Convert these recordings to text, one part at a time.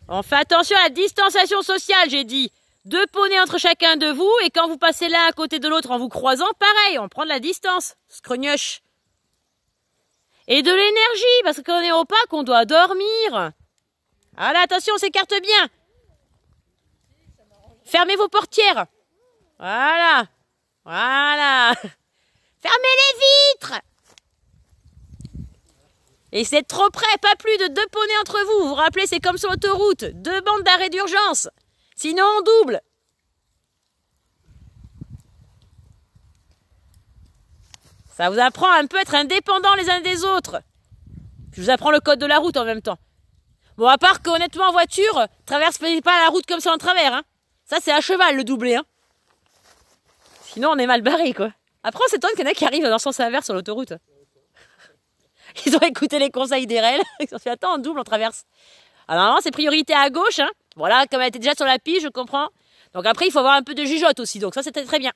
On fait attention à la distanciation sociale, j'ai dit. 2 poneys entre chacun de vous, et quand vous passez l'un à côté de l'autre en vous croisant, pareil, on prend de la distance. Scrognoche. Et de l'énergie, parce que quand on est au parc, on doit dormir. Voilà, attention, on s'écarte bien. Fermez vos portières. Voilà. Voilà. Fermez les vitres. Et c'est trop près, pas plus de 2 poneys entre vous. Vous vous rappelez, c'est comme sur l'autoroute. 2 bandes d'arrêt d'urgence. Sinon, on double. Ça vous apprend un peu à être indépendants les uns des autres. Je vous apprends le code de la route en même temps. Bon, à part qu'honnêtement, en voiture, traverse pas la route comme ça en travers. Hein. Ça, c'est à cheval, le doublé. Hein. Sinon, on est mal barré, quoi. Après, on s'étonne qu'il y en a qui arrivent dans le sens inverse sur l'autoroute. Ils ont écouté les conseils d'Erel. Ils ont fait, attends, on double, on traverse. Alors, normalement, c'est priorité à gauche. Hein. Voilà, comme elle était déjà sur la piste, je comprends. Donc après, il faut avoir un peu de jugeote aussi. Donc ça, c'était très bien.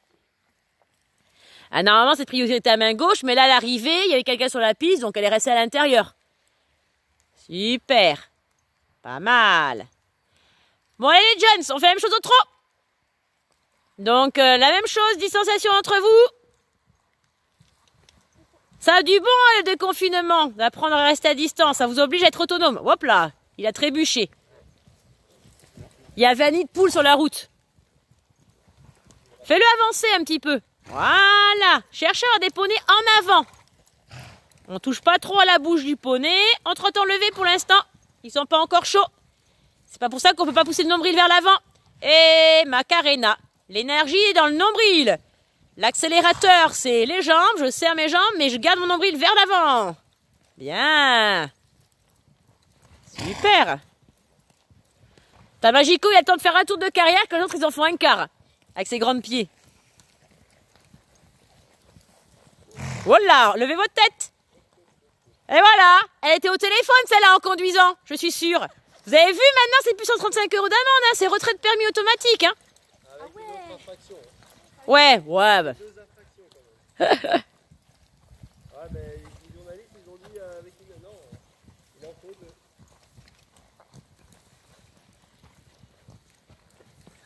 Ah, normalement, c'est priorité à main gauche. Mais là, à l'arrivée, il y avait quelqu'un sur la piste. Donc elle est restée à l'intérieur. Super. Pas mal. Bon, allez les jeunes, on fait la même chose au trot. Donc, la même chose, distanciation entre vous. Ça a du bon, le déconfinement, d'apprendre à rester à distance. Ça vous oblige à être autonome. Hop là, il a trébuché. Il y avait un nid de poule sur la route. Fais-le avancer un petit peu. Voilà. Cherchez à avoir des poneys en avant. On touche pas trop à la bouche du poney. Entre-temps levé pour l'instant. Ils sont pas encore chauds. C'est pas pour ça qu'on peut pas pousser le nombril vers l'avant. Et Macarena. L'énergie est dans le nombril. L'accélérateur, c'est les jambes. Je serre mes jambes, mais je garde mon nombril vers l'avant. Bien. Super. Ta Magico, il a le temps de faire un tour de carrière que les autres, ils en font un quart. Avec ses grands pieds. Voilà, levez votre tête. Et voilà, elle était au téléphone celle-là en conduisant, je suis sûre. Vous avez vu maintenant, c'est plus 135 € d'amende, hein, c'est retrait de permis automatique. Hein. Avec une autre infraction. Ouais, ouais. Bah. 2 infractions quand même. Ah, mais les journalistes, ils ont dit avec une... Non, il en faut 2.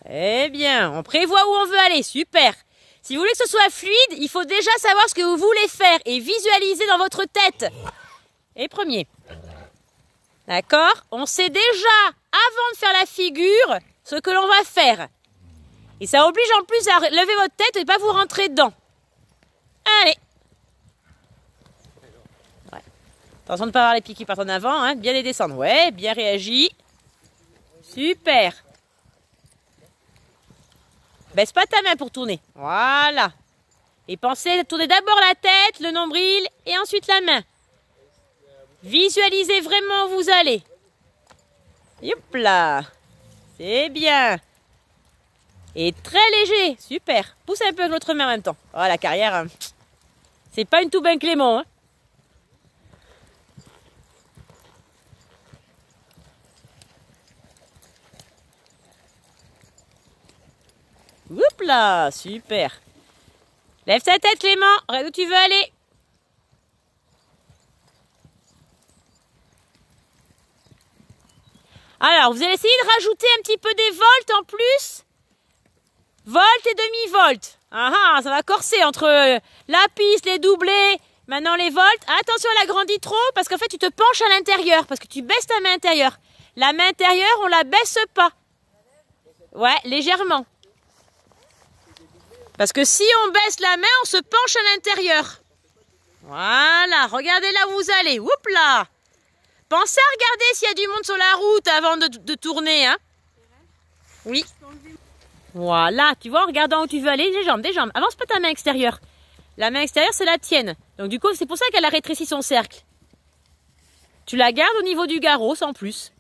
Très bien, on prévoit où on veut aller, super. Si vous voulez que ce soit fluide, il faut déjà savoir ce que vous voulez faire et visualiser dans votre tête. Et premier. D'accord? On sait déjà, avant de faire la figure, ce que l'on va faire. Et ça oblige en plus à lever votre tête et ne pas vous rentrer dedans. Allez. Ouais. Attention de ne pas avoir les pieds qui partent en avant, hein. Bien les descendre. Ouais, bien réagi. Super. Baisse pas ta main pour tourner. Voilà. Et pensez à tourner d'abord la tête, le nombril et ensuite la main. Visualisez vraiment où vous allez. Youp là. C'est bien. Et très léger. Super. Poussez un peu avec l'autre main en même temps. Oh, la carrière, hein. C'est pas une tout ben Clément. Hein. Oups là, super. Lève ta tête Clément, regarde où tu veux aller. Alors, vous allez essayer de rajouter un petit peu des volts en plus. Volt et demi-volt. Ah ah, ça va corser entre la piste, les doublés, maintenant les volts. Attention, elle agrandit trop parce qu'en fait, tu te penches à l'intérieur parce que tu baisses ta main intérieure. La main intérieure, on la baisse pas. Ouais, légèrement. Parce que si on baisse la main, on se penche à l'intérieur. Voilà, regardez là où vous allez. Oups là. Pensez à regarder s'il y a du monde sur la route avant de tourner. Hein. Oui. Voilà, tu vois, en regardant où tu veux aller, des jambes. Avance pas ta main extérieure. La main extérieure, c'est la tienne. Donc du coup, c'est pour ça qu'elle a rétréci son cercle. Tu la gardes au niveau du garrot, sans plus.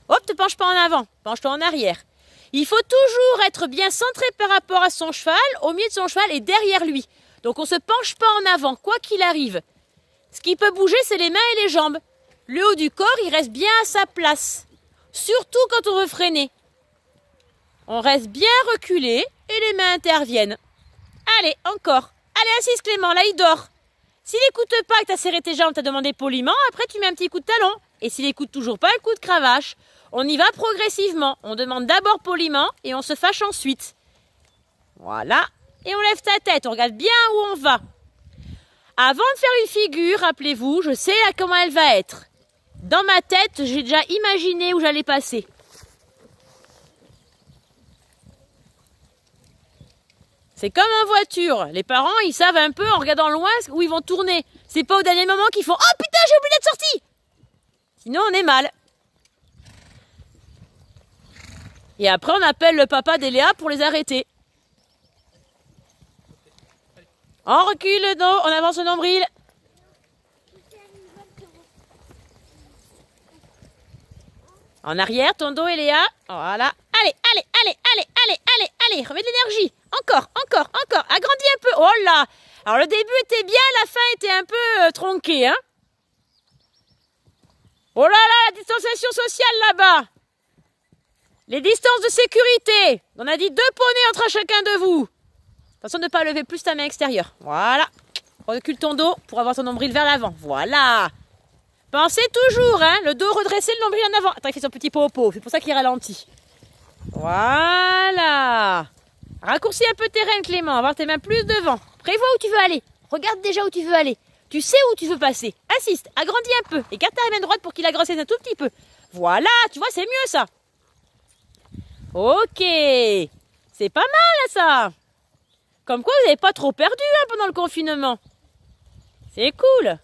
Hop, te penche pas en avant, penche-toi en arrière. Il faut toujours être bien centré par rapport à son cheval, au milieu de son cheval et derrière lui. Donc on ne se penche pas en avant, quoi qu'il arrive. Ce qui peut bouger, c'est les mains et les jambes. Le haut du corps, il reste bien à sa place. Surtout quand on veut freiner. On reste bien reculé et les mains interviennent. Allez, encore. Allez, assise Clément, là il dort. S'il n'écoute pas que tu as serré tes jambes, tu as demandé poliment, après tu mets un petit coup de talon. Et s'il écoute toujours pas, un coup de cravache. On y va progressivement. On demande d'abord poliment et on se fâche ensuite. Voilà. Et on lève ta tête. On regarde bien où on va. Avant de faire une figure, rappelez-vous, je sais là comment elle va être. Dans ma tête, j'ai déjà imaginé où j'allais passer. C'est comme en voiture. Les parents, ils savent un peu en regardant loin où ils vont tourner. C'est pas au dernier moment qu'ils font « Oh putain, j'ai oublié d'être sorti !» Sinon, on est mal. Et après, on appelle le papa d'Eléa pour les arrêter. On recule le dos, on avance le nombril. En arrière, ton dos, Eléa. Voilà. Allez, allez, allez, allez, allez, allez, allez. Remets de l'énergie. Encore, encore, encore. Agrandis un peu. Oh là. Alors, le début était bien, la fin était un peu tronquée, hein. Oh là là, la distanciation sociale là-bas. Les distances de sécurité. On a dit 2 poneys entre chacun de vous. Attention de ne pas lever plus ta main extérieure. Voilà. Recule ton dos pour avoir ton nombril vers l'avant. Voilà. Pensez toujours, hein, le dos redressé, le nombril en avant. Attends, il fait son petit popo, c'est pour ça qu'il ralentit. Voilà. Raccourcis un peu tes reins, Clément. Avoir tes mains plus devant. Prévois où tu veux aller. Regarde déjà où tu veux aller. Tu sais où tu veux passer. Assiste, agrandis un peu. Écarte ta main droite pour qu'il agrandisse un tout petit peu. Voilà, tu vois, c'est mieux ça. Ok. C'est pas mal ça. Comme quoi, vous n'avez pas trop perdu hein, pendant le confinement. C'est cool.